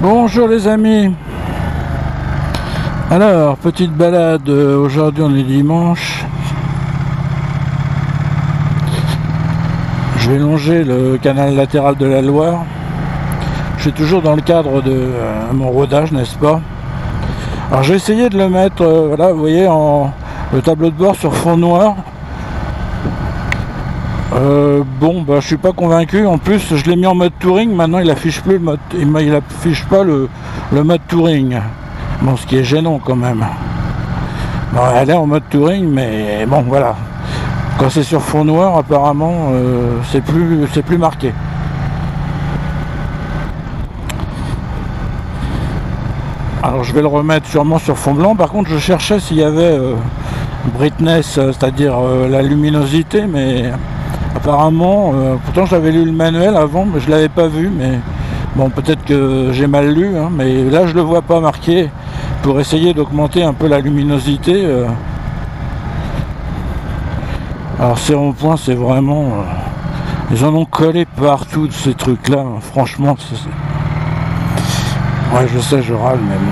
Bonjour les amis. Alors, petite balade, aujourd'hui on est dimanche. Je vais longer le canal latéral de la Loire. Je suis toujours dans le cadre de mon rodage, n'est-ce pas? Alors j'ai essayé de le mettre, voilà, vous voyez, le tableau de bord sur fond noir. Je suis pas convaincu. En plus, je l'ai mis en mode touring. Maintenant, il affiche plus le mode, il affiche pas le mode touring. Bon, ce qui est gênant quand même. Bon, elle est en mode touring, mais bon, voilà. Quand c'est sur fond noir, apparemment, c'est plus marqué. Alors, je vais le remettre sûrement sur fond blanc. Par contre, je cherchais s'il y avait brightness, c'est-à-dire la luminosité, mais apparemment, pourtant j'avais lu le manuel avant, mais je l'avais pas vu, mais bon, peut-être que j'ai mal lu, hein, mais là je le vois pas marqué pour essayer d'augmenter un peu la luminosité. Alors ces ronds-points, c'est vraiment, ils en ont collé partout de ces trucs-là, hein. Franchement, ouais, je sais, je râle, mais bon.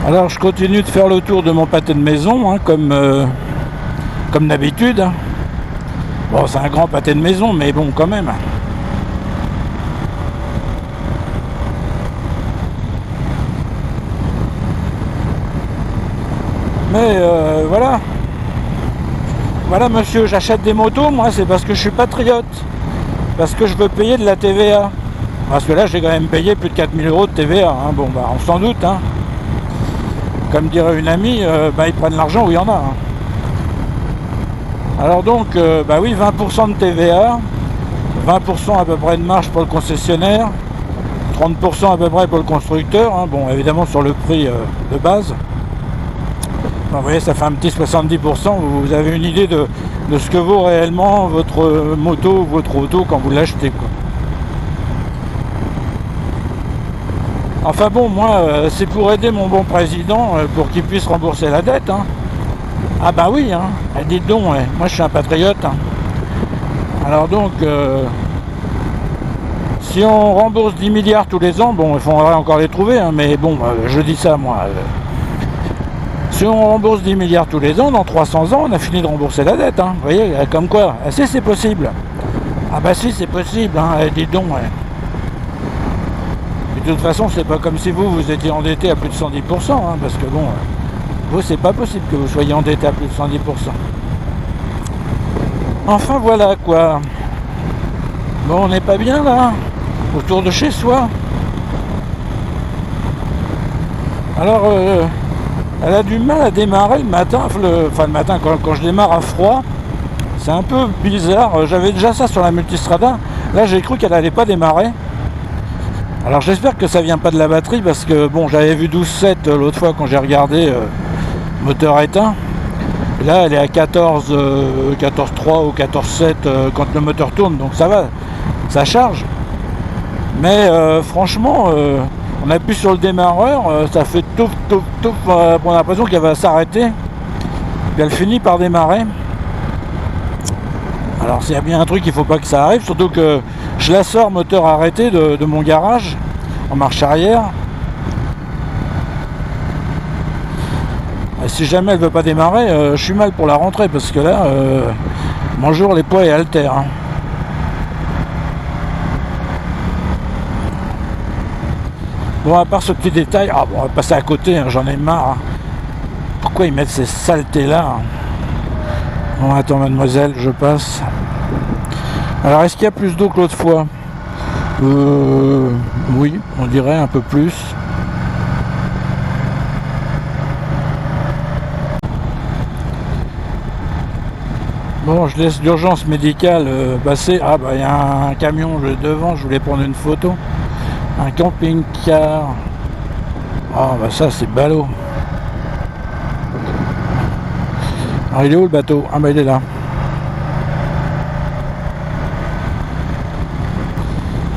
Alors je continue de faire le tour de mon pâté de maison, hein, comme d'habitude. Hein. Bon, c'est un grand pâté de maison, mais bon, quand même. Mais voilà. Voilà monsieur, j'achète des motos, moi, c'est parce que je suis patriote. Parce que je veux payer de la TVA. Parce que là, j'ai quand même payé plus de 4000 € de TVA. Hein. Bon, bah, on s'en doute, hein. Comme dirait une amie, ils prennent l'argent où il y en a. Hein. Alors donc, oui, 20% de TVA, 20% à peu près de marge pour le concessionnaire, 30% à peu près pour le constructeur, hein. Bon, évidemment sur le prix de base. Vous voyez, ça fait un petit 70%, vous avez une idée de ce que vaut réellement votre moto ou votre auto quand vous l'achetez, quoi. Enfin bon, moi, c'est pour aider mon bon président, pour qu'il puisse rembourser la dette. Hein. Ah bah oui, hein. Dites donc, ouais. Moi je suis un patriote. Hein. Alors donc, si on rembourse 10 milliards tous les ans, bon, il faudrait encore les trouver, hein, mais bon, je dis ça moi. Si on rembourse 10 milliards tous les ans, dans 300 ans, on a fini de rembourser la dette. Hein. Vous voyez, comme quoi, si c'est possible. Ah bah si, c'est possible, hein. Dites donc, ouais. De toute façon, c'est pas comme si vous étiez endetté à plus de 110%, hein, parce que bon, vous, c'est pas possible que vous soyez endetté à plus de 110%. Enfin, voilà, quoi. Bon, on n'est pas bien, là, autour de chez soi. Alors, elle a du mal à démarrer le matin, le matin, quand je démarre à froid, c'est un peu bizarre. J'avais déjà ça sur la Multistrada. Là, j'ai cru qu'elle allait pas démarrer. Alors j'espère que ça vient pas de la batterie parce que bon, j'avais vu 12,7 l'autre fois quand j'ai regardé moteur éteint. Et là elle est à 14,3 ou 14,7 quand le moteur tourne, donc ça va, ça charge. Mais franchement, on appuie sur le démarreur, ça fait touf touf touf, on a l'impression qu'elle va s'arrêter. Puis elle finit par démarrer. Alors s'il y a bien un truc, il faut pas que ça arrive, surtout que je la sors moteur arrêté de mon garage en marche arrière. Et si jamais elle veut pas démarrer, je suis mal pour la rentrée parce que là, bonjour les poids et haltères. Hein. Bon, à part ce petit détail, on va passer à côté, hein, j'en ai marre. Hein. Pourquoi ils mettent ces saletés là, hein. Bon, attends mademoiselle, je passe. Alors, est-ce qu'il y a plus d'eau que l'autre fois? Oui, on dirait un peu plus. Bon, je laisse l'urgence médicale passer. Ah bah il y a un camion devant, je voulais prendre une photo. Un camping-car. Ah bah ça c'est ballot. Alors il est où le bateau? Ah bah il est là.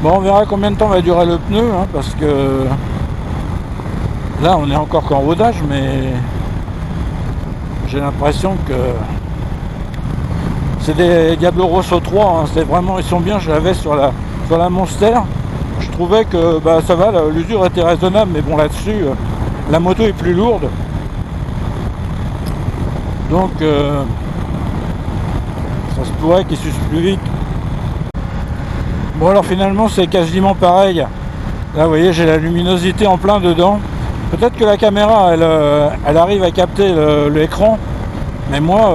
Bon, on verra combien de temps va durer le pneu, hein, parce que là on est encore qu'en rodage, mais j'ai l'impression que c'est des Diablo Rosso 3, hein, c'est vraiment, ils sont bien. Je l'avais sur la Monster, je trouvais que bah, ça va, l'usure était raisonnable, mais bon, là-dessus la moto est plus lourde, donc ça se pourrait qu'il s'use plus vite. Bon, alors finalement c'est quasiment pareil. Là vous voyez, j'ai la luminosité en plein dedans. Peut-être que la caméra elle arrive à capter l'écran, mais moi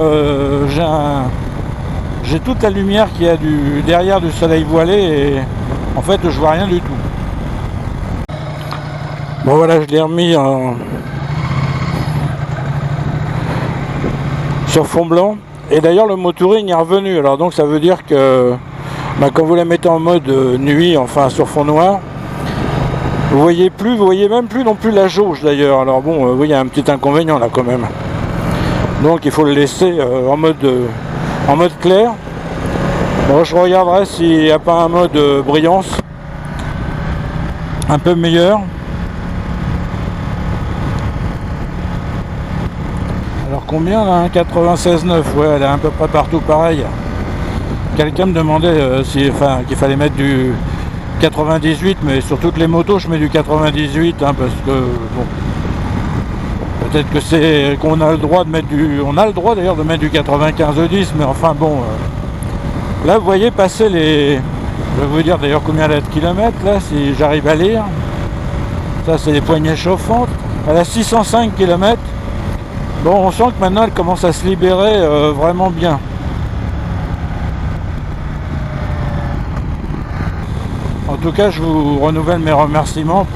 j'ai toute la lumière qu'il y a derrière du soleil voilé, et en fait je vois rien du tout. Bon voilà, je l'ai remis sur fond blanc, et d'ailleurs le motoring est revenu. Alors donc ça veut dire que bah, quand vous la mettez en mode nuit, enfin sur fond noir, vous voyez même plus non plus la jauge d'ailleurs. Alors bon, oui, il y a un petit inconvénient là quand même. Donc il faut le laisser en mode clair. Bon, je regarderai s'il n'y a pas un mode brillance un peu meilleur. Alors combien là, 96,9, ouais, elle est à peu près partout pareil. Quelqu'un me demandait qu'il fallait mettre du 98, mais sur toutes les motos je mets du 98, hein, parce que bon, peut-être que c'est qu'on a le droit de mettre on a le droit d'ailleurs de mettre du 95-10, mais enfin bon, là vous voyez passer les, je vais vous dire d'ailleurs combien elle a de kilomètres là, si j'arrive à lire. Ça c'est les poignées chauffantes, elle a 605 km. Bon, on sent que maintenant elle commence à se libérer vraiment bien. En tout cas, je vous renouvelle mes remerciements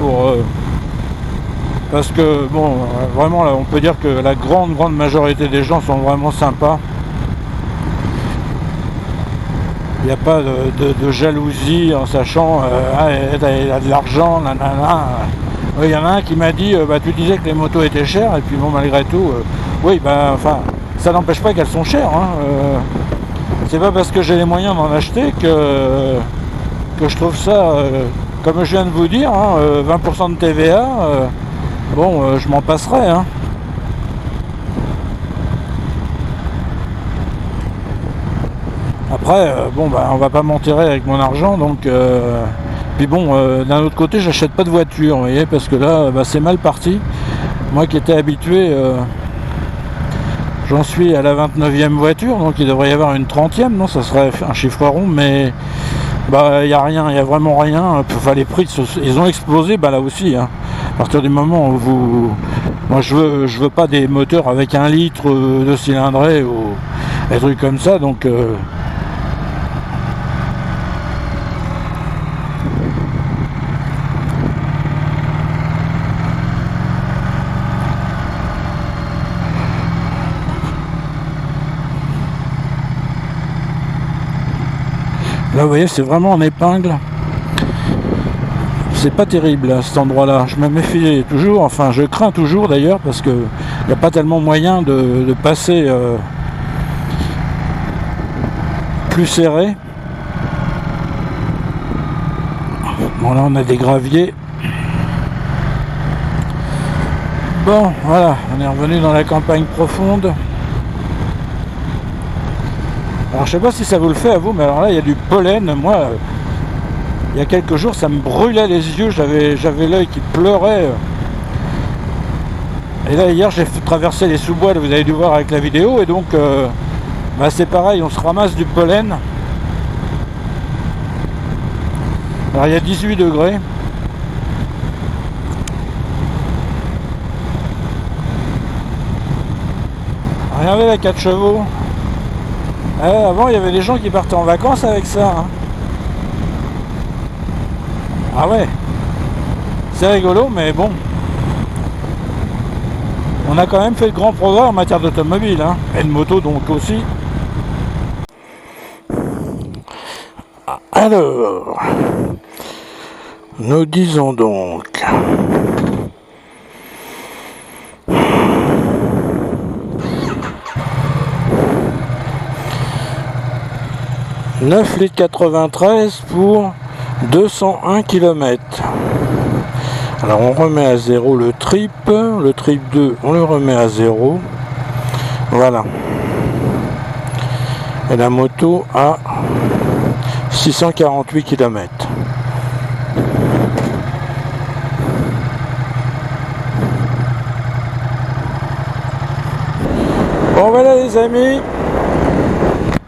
parce que bon, vraiment là, on peut dire que la grande majorité des gens sont vraiment sympas. Il n'y a pas de jalousie en sachant elle a de l'argent, nanana. Il y en a un qui m'a dit bah, tu disais que les motos étaient chères, et puis bon, malgré tout, oui, bah enfin, ça n'empêche pas qu'elles sont chères, hein. C'est pas parce que j'ai les moyens d'en acheter que je trouve ça, comme je viens de vous dire, hein, 20% de TVA, bon, je m'en passerai, hein. Après, bon, bah, on va pas m'enterrer avec mon argent, donc puis bon, d'un autre côté, j'achète pas de voiture, vous voyez, parce que là, bah, c'est mal parti. Moi qui étais habitué, j'en suis à la 29e voiture, donc il devrait y avoir une 30e, non, ça serait un chiffre rond, mais bah il y a rien, il y a vraiment rien. Enfin, les prix ils ont explosé, bah là aussi, hein. À partir du moment où moi je veux pas des moteurs avec 1 litre de cylindrée ou des trucs comme ça, donc là vous voyez, c'est vraiment en épingle. C'est pas terrible à cet endroit là, je me méfie toujours, enfin je crains toujours d'ailleurs, parce que il n'y a pas tellement moyen de passer plus serré. Bon là on a des graviers. Bon voilà, on est revenu dans la campagne profonde. Alors je sais pas si ça vous le fait à vous, mais alors là il y a du pollen. Moi il y a quelques jours ça me brûlait les yeux, j'avais l'œil qui pleurait. Et là hier j'ai traversé les sous-bois, vous avez dû voir avec la vidéo, et donc bah, c'est pareil, on se ramasse du pollen. Alors il y a 18 degrés. Regardez la 4 chevaux. Avant il y avait des gens qui partaient en vacances avec ça, hein. Ah ouais, c'est rigolo, mais bon, on a quand même fait de grands progrès en matière d'automobile, hein, et de moto donc aussi. Alors, nous disons donc 9 litres 93 pour 201 km. Alors on remet à 0 le trip 2 on le remet à 0. Voilà. Et la moto a 648 km. Bon voilà les amis,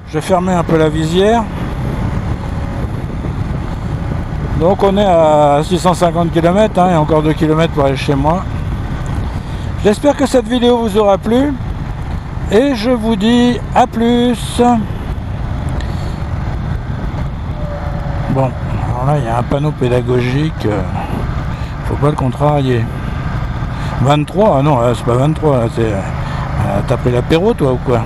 je vais fermer un peu la visière. Donc on est à 650 km, il y a encore 2 km pour aller chez moi. J'espère que cette vidéo vous aura plu. Et je vous dis à plus. Bon, alors là il y a un panneau pédagogique, faut pas le contrarier. 23, ah non, c'est pas 23, c'est... t'as pris l'apéro toi ou quoi?